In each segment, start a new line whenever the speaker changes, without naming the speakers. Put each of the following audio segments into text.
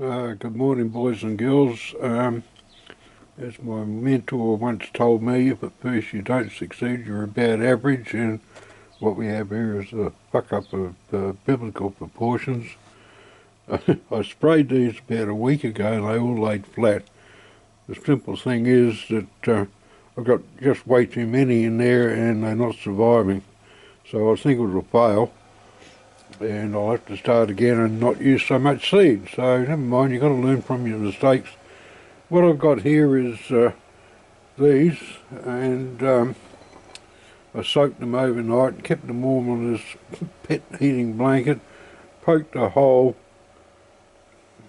Good morning, boys and girls. As my mentor once told me, if at first you don't succeed, you're about average, and what we have here is a fuck-up of biblical proportions. I sprayed these about a week ago and they all laid flat. The simple thing is that I've got just way too many in there and they're not surviving. So I think it will fail, and I'll have to start again and not use so much seed. So never mind, you've got to learn from your mistakes. What I've got here is these, and I soaked them overnight, kept them warm on this pet heating blanket, poked a hole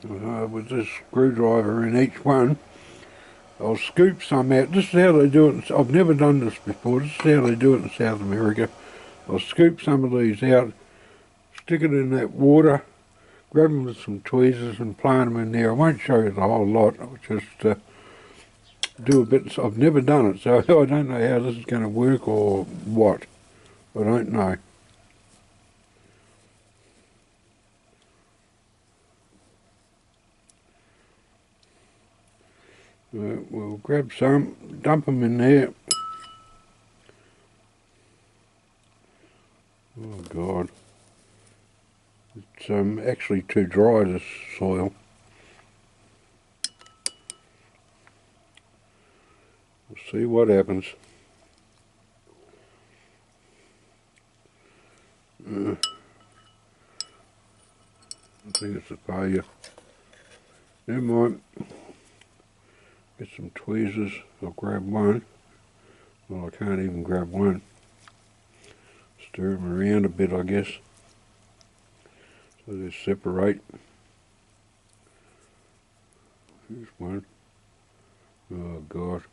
with this screwdriver in each one. I'll scoop some out. This is how they do it. I've never done this before. This is how they do it in South America. I'll scoop some of these out, stick it in that water, grab them with some tweezers and plant them in there. I won't show you the whole lot. I'll just do a bit. I've never done it, so I don't know how this is going to work or what. I don't know. We'll grab some, dump them in there. Oh God, it's actually too dry, this soil. We'll see what happens. I think it's a failure. Never mind. Get some tweezers. I'll grab one. Well, I can't even grab one. Stir them around a bit, I guess, so they separate. Here's one. Oh God.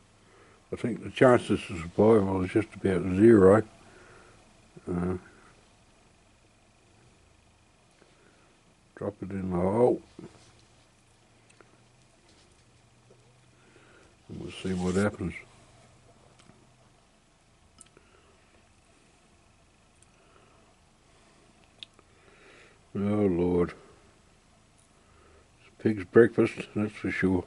I think the chances of survival is just about zero. Drop it in the hole. And we'll see what happens. Oh Lord. It's a pig's breakfast, that's for sure.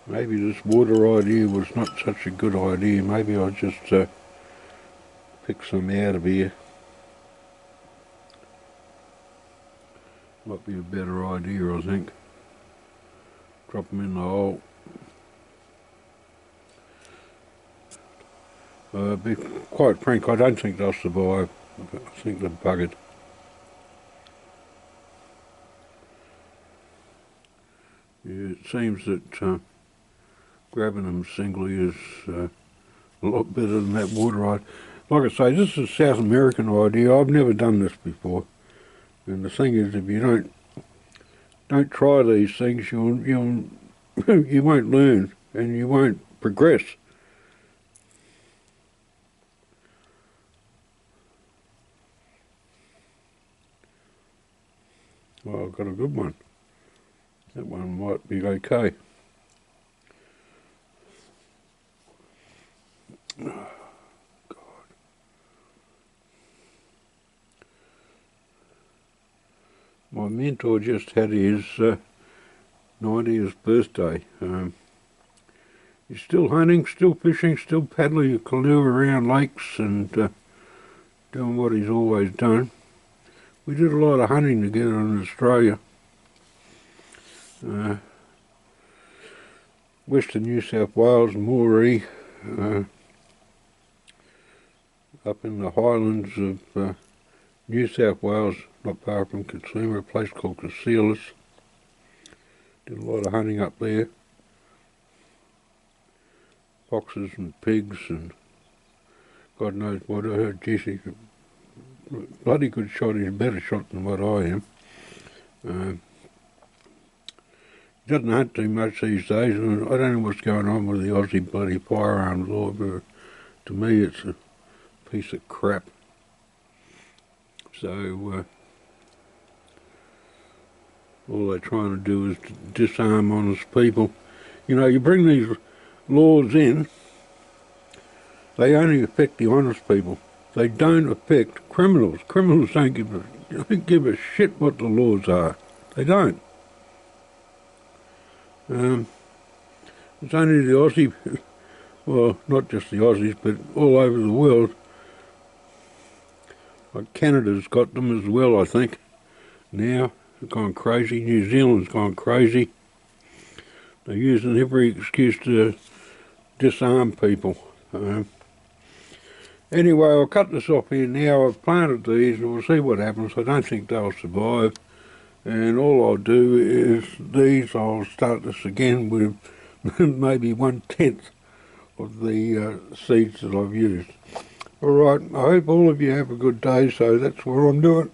Maybe this water idea was not such a good idea. Maybe I'll just pick some out of here. Might be a better idea, I think. Drop them in the hole. Be quite frank, I don't think they'll survive. I think they're buggered. Yeah, it seems that grabbing them singly is a lot better than that water ride. Like I say, this is a South American idea. I've never done this before. And the thing is, if you don't try these things, you'll you won't learn and you won't progress. Well, I've got a good one. That one might be okay. Oh, God. My mentor just had his 90th birthday. He's still hunting, still fishing, still paddling a canoe around lakes and doing what he's always done. We did a lot of hunting together in Australia. Western New South Wales, Moree, up in the highlands of New South Wales, not far from Consumer, a place called Caselas. Did a lot of hunting up there. Foxes and pigs and God knows what. I heard Jesse, bloody good shot. He's a better shot than what I am. He doesn't hunt too much these days, and I don't know what's going on with the Aussie bloody firearms law, but to me it's a piece of crap. So all they're trying to do is to disarm honest people. You know, you bring these laws in, they only affect the honest people. they don't affect criminals. Criminals don't give a shit what the laws are. They don't. It's only the Aussie, well, not just the Aussies, but all over the world. Like Canada's got them as well, I think. Now, they've gone crazy. New Zealand's gone crazy. They're using every excuse to disarm people. Anyway, I'll cut this off here now. I've planted these and we'll see what happens. I don't think they'll survive. And all I'll do is these, I'll start this again with maybe 1/10 of the seeds that I've used. Alright, I hope all of you have a good day, so that's what I'm doing.